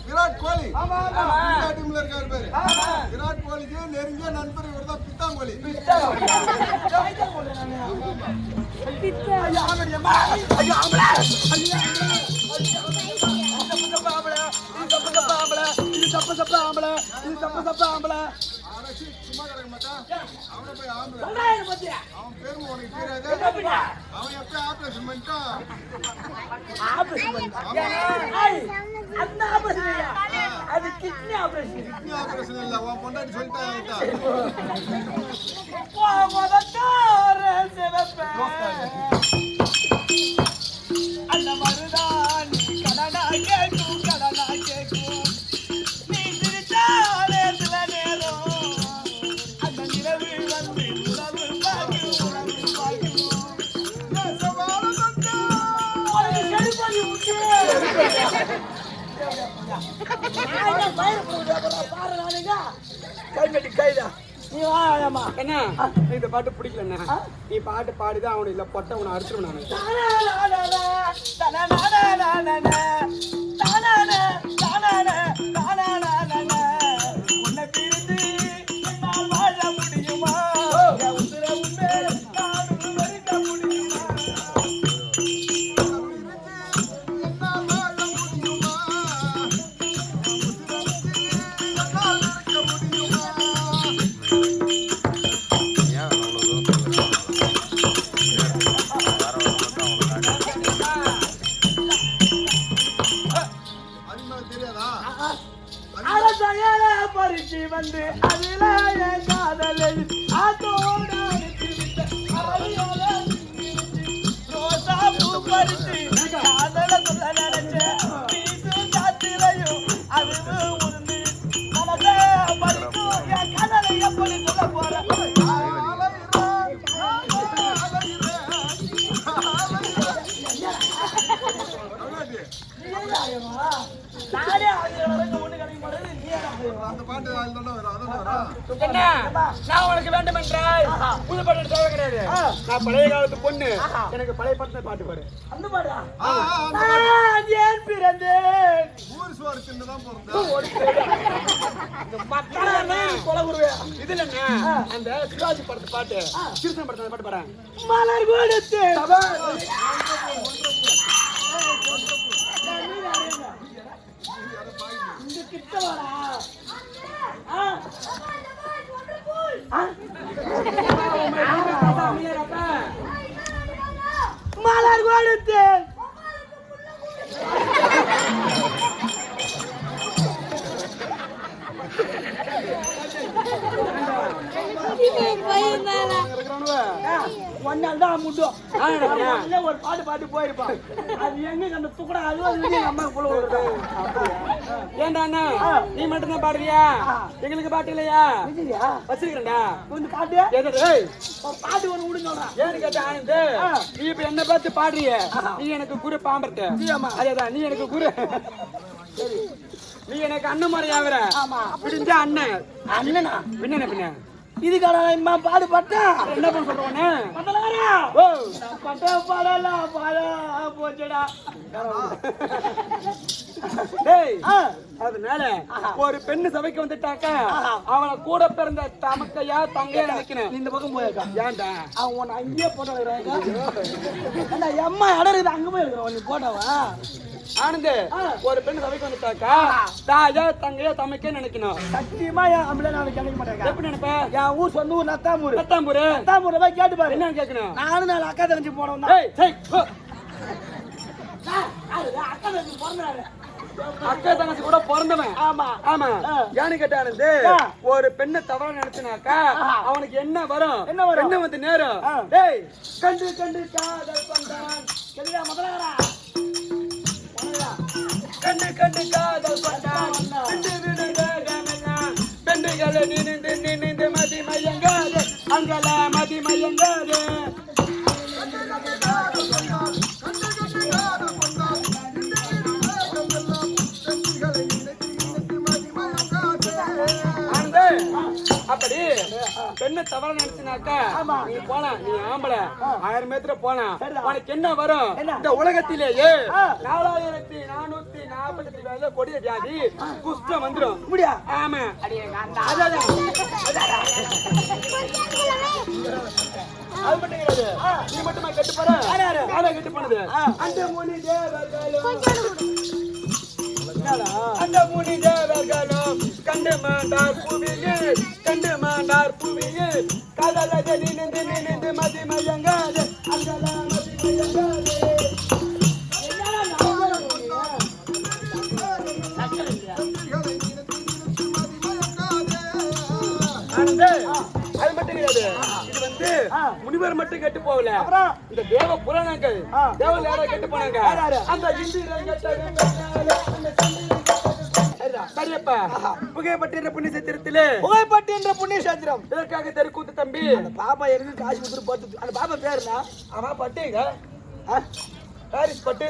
விராட் கோலி டீம்ல இருக்காரு பேரு விராட் கோலிக்கு நெருங்கிய நண்பர் இவர்தான் பித்தாங்கோலி. சும்மா கிடக்க மாட்டான் அவனை போய் ஆம்பளை அவன் பேரும் உனக்கு தெரியாது. அவன் எப்ப ஆபரேஷன் பண்ணிட்டான் கிட்னி ஆபரேஷன் இல்ல உன் பொண்டாட்டி சொல்லிட்டான். அந்த மருதான் கடனா கேட்கும் கடனா கேட்கும் நீ சிரிச்சாலே சில நேரம் அந்த நிலவு வந்து உறவு பாக்கும் உறவு பாக்கும் இந்த பாட்டு பிடிக்கல நீ பாட்டு பாடுதான் அவனு இல்ல பொட்ட உன அடிச்சிருவேன் உன்னை பிரிந்து என்னால் வாழ முடியுமா உசுர உண்மை நானும் மறுக்க முடியுமா பறிச்சு வந்து அதுல காதலை அதோட ரோசா பூ பறிச்சு காதல சொல்ல நினைச்ச காத்திரையும் அதுவும் உருந்து மனச பறிக்கும் என் காதலை எப்படி சொல்ல போற நானே ஒண்ணு கிடைக்க மாட்டேது அந்த பாட்டு என்ன நான் உனக்கு வேண்டும் என்றால் புது பாட்டு தேவை கிடையாது. நான் பழைய காலத்து பொண்ணு எனக்கு பழைய பாட்டு பாட்டு பாடு. அந்த பாடா ஏன் பிறந்தேன் ஊர் சோறு தின்னுதான் போறேன் இதுல அந்த சிவாஜி படத்து பாட்டு கிருஷ்ணன் படத்துல பாட்டு பாடுறேன். மலர் கொடுத்து கிட்ட வாடா மலர் கொடுத்து ஒன்னால்தான் முட்டும் ஒரு பாட்டு பாட்டு போயிருப்பான். அது எங்க அந்த துக்கடா அதுவும் அம்மா குள்ள ஏன்டா நீ மட்டும் தான் பாடுறியா? எங்களுக்கு பாட்டு இல்லையா? வச்சிருக்கா கொஞ்சம் காட்டு பாட்டு ஒண்ணு விடுங்க. ஏன்னு கேட்டா நீ இப்ப என்ன பார்த்து பாடுறிய நீ எனக்கு குரு பாம்பர்த்த அதேதான் நீ எனக்கு குரு நீ எனக்கு அண்ணன் மாதிரி ஆகுற பிடிஞ்ச அண்ணன் அண்ணனா பின்ன பின்ன இதுக்கான இம்மா பாடுபட்டேன். என்ன பண்ண சொல்றவனே மத்தலகாரா ஓ நான் பட்ட பாடலாம் பாட போச்சடா. டேய் ஆ, அதனால ஒரு பெண்ணு சபைக்கு வந்துட்டாக்க அவளை கூட பிறந்த தமக்கையா தங்கையா நினைக்கணும். இந்த பக்கம் போயிருக்கா ஏன்டா அவன் உன்னை அங்கேயே போட்டா எம்மா இடம் இருக்குது அங்க போய் இருக்கிறோம் நீ போட்டவா ஆனந்து ஒரு பெண்ணு சபைக்கு வந்துட்டாக்கா தாயா தங்கையா தமக்கையா நினைக்கணும். சத்தியமா என் அம்பளை நான் நினைக்க மாட்டேன். எப்படி நினைப்ப? என் ஊர் சொந்த ஊர் நத்தாமூர். பத்தாம்பூரு நத்தாமூர் போய் கேட்டு பாரு. என்னன்னு கேட்கணும்? நானும் நாலு அக்கா தெரிஞ்சு போனவன் தான். ஏய் சை போ. அக்கா தெரிஞ்சு பிறந்தாரு. அக்கா தங்கச்சி கூட பிறந்தவன். ஆமா ஆமா ஏன்னு கேட்டானது ஒரு பெண்ணை தவறா நினைச்சனாக்கா அவனுக்கு என்ன வரும்? என்ன வரும்? என்ன வந்து நேரம்? டேய் கண்டு கண்டு காதல் கொண்டான் கேளுடா முதலாளா. கண்டு கண்டு காதல் கொண்டான் விட்டு விடு வேகமெல்லாம் பெண்ணுகளை நினைந்து நினைந்து மதி மயங்காது அங்கல மதி மயங்காது. அப்படி பெண்ணை தவற நினைச்சுனாக்கா நீ போனா நீ ஆம்பளை 1000 மீட்டர் போனா உனக்கு என்ன வரும்? இந்த உலகத்திலேயே 4447 கொடிய ஜாதி குஷ்டம் வந்துடும். முடியா ஆமா அது மட்டும் கிடையாது. நீ மட்டுமா கெட்டு போற? யாரா கெட்டு போனது? அந்த முனி தேவர்களும் அந்த முனி தேவர்களும் கண்டு மாண்டார் புவியில் கண்டு மாண்டார் புவியில் கடலக நினைந்து நினைந்து மதி மயங்காது அங்கல மதி மயங்காது. அது மட்டும் கிடையாது. இது வந்து முனிவர் மட்டும் கெட்டு போகல. இந்த தேவ புராணங்கள் தேவல் யாரா கெட்டு போனாங்க? அந்த சரியப்பா புகைப்பட்ட புண்ணிய சத்திரத்திலே புகைப்பட்டு புண்ணிய சாத்திரம் இதற்காக தெருக்கூத்து தம்பி பாப்பா எனக்கு காசு கொடுத்துட்டு போட்டு அந்த பாப்பா பேருனா அவன் பட்டுங்க ஹாரிஸ் பட்டு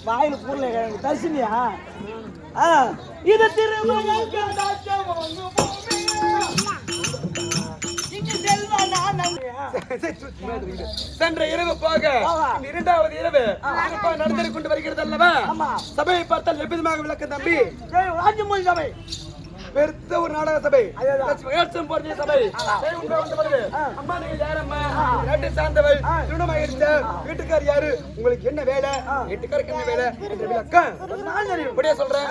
வாயில பூர்ல தரிசனியா இது திருமணம் சென்ற இரவு போக இரண்டாவது இரவு நடந்து கொண்டு வருகிறது அல்லவா? சபையை பார்த்தால் எவ்விதமாக விளக்க தம்பி ராஜமொழி சபை பெருத்த ஒரு நாடக சபை போர்த்திய சபை. அம்மா நீங்க யாரம்மா? நாட்டை சார்ந்தவள் திருமணமாக இருந்த வீட்டுக்கார் யாரு? உங்களுக்கு என்ன வேலை? வீட்டுக்காருக்கு என்ன வேலை என்ற விளக்கம் இப்படியே சொல்றேன்.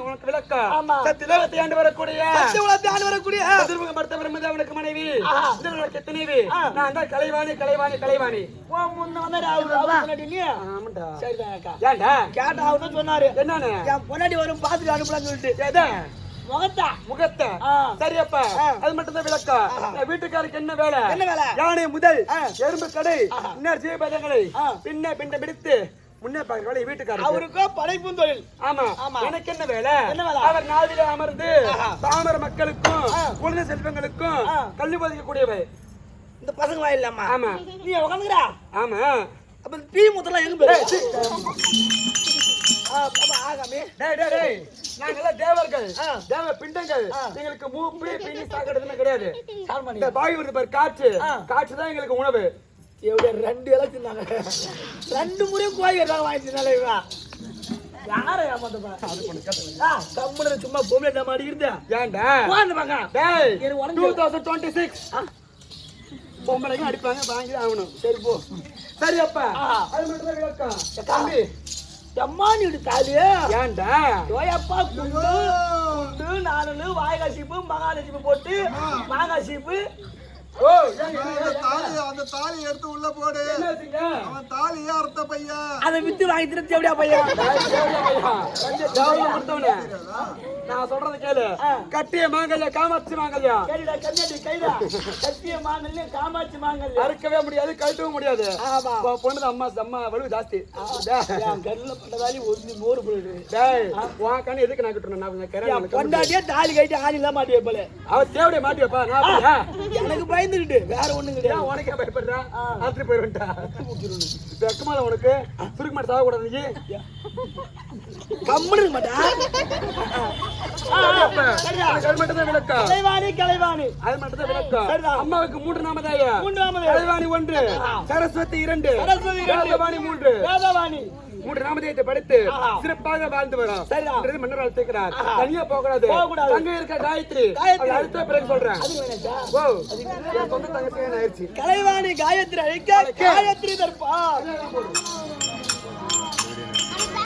உனக்கு விளக்கம் சத்திலோகத்தை ஆண்டு வரக்கூடிய அவனுக்கு மனைவி துணைவி. நான் தான் கலைவாணி கலைவாணி கலைவாணி. ஏன்டா கேட்டா அவனு சொன்னாரு என்னன்னு என் பொன்னாடி வரும் பாத்துட்டு அனுப்பலாம்னு சொல்லிட்டு முகத்தை சரியப்பா அது மட்டும் தான் விளக்கம். வீட்டுக்காருக்கு என்ன வேலை? என்ன வேலை? யானை முதல் எறும்பு கடை இன்னொரு ஜீவபதங்களை பின்ன பின்ன பிடித்து முன்னே பார்க்க வீட்டுக்காரர் அவருக்கோ படைப்பும் தொழில். ஆமா எனக்கு என்ன வேலை? என்ன வேலை? அவர் நாவிலே அமர்ந்து பாமர மக்களுக்கும் குழந்தை செல்வங்களுக்கும் கல்வி போதிக்கக்கூடியவை. இந்த பசங்க வாயில்லாமா? ஆமா நீ உட்காந்துக்கிறா? ஆமா அப்ப தீ முத்தெல்லாம் எங்க போய் நாங்கெல்லாம் தேவர்கள் தேவ பிண்டங்கள். எங்களுக்கு மூப்பி பின்னி சாக்கிறதுன்னு கிடையாது. இந்த பாய் வருது பாரு காற்று காற்று தான் எங்களுக்கு உணவு. எவ்வளவு 2 இலை தின்னாங்க. 2 முறை கோயில் வாங்கி தின்னால இவா யாரை ஏமாத்தப்பா? கம்முன்னு சும்மா பொம்மை மாட்டிக்கிட்டு ஏன்டா உட்காந்து பாங்க. டேய் 2026 பொம்பளைங்க அடிப்பாங்க வாங்கி ஆகணும். சரி போ. சரி அப்பா அது மட்டும் தான் விளக்கம் தம்பி. எம்மானி தாலி ஏன்டா ஓயப்பா குண்டு நானு வாய்காசிப்பு மகாலட்சுமி போட்டு மாகாசிப்பு. ஓ அந்த தாலி எடுத்து உள்ள போடு. அவன் தாலியா அறுத்த பையன். அதை வித்து வாங்கி திருத்தி எப்படியா பையன்? நான் சொல்றது கேளு. கட்டிய மாங்கல்யா காமாட்சி மாங்கல்யா கைடா கண்ணாடி கைடா கட்டிய மாங்கல்யா காமாட்சி மாங்கல்யா அறுக்கவே முடியாது கழட்டவும் முடியாது. ஆமா பொண்ணு அம்மா வலு ஜாஸ்தி. கண்ணுல பட்டதாலி ஒரு மோறு போயிடு. டேய் உன் கண்ணு எதுக்கு நான் கட்டணும்? நான் கொண்டாடியே தாலி கைட்டு ஆணி எல்லாம் மாட்டி வைப்பல. அவ தேவடைய மாட்டி வைப்பா. நான் உனக்கு பயந்துகிட்டு வேற ஒண்ணும் கிடையாது. உனக்கே பயப்படுறா ஆத்திரி போயிருவா வெக்கமால உனக்கு சுருக்கு மாட்டு சாக கூடாது நீ கம்முன்னு இருக்க மாட்டா. அது மட்டும் தான் விளக்கம் கலைவாணி அது மட்டும் தான் விளக்கம் சரிதான். அம்மாவுக்கு 3 நாமதாயா 3 நாமதே. கலைவாணி 1 சரஸ்வதி 2 சரஸ்வதி 2 வேதவாணி 3 வேதவாணி 3 நாமதேயத்தை படித்து சிறப்பாக வாழ்ந்து வரோம். சரிதான். மன்னர் சேர்க்கிறார். தனியா போகக்கூடாது. தங்க இருக்க காயத்ரி காயத்ரி. அடுத்த பிறகு சொல்றேன். அது வேணாச்சா? ஓ என் சொந்த தங்கச்சி ஆயிடுச்சு. கலைவாணி காயத்ரி அழைக்க காயத்ரி தர்பார்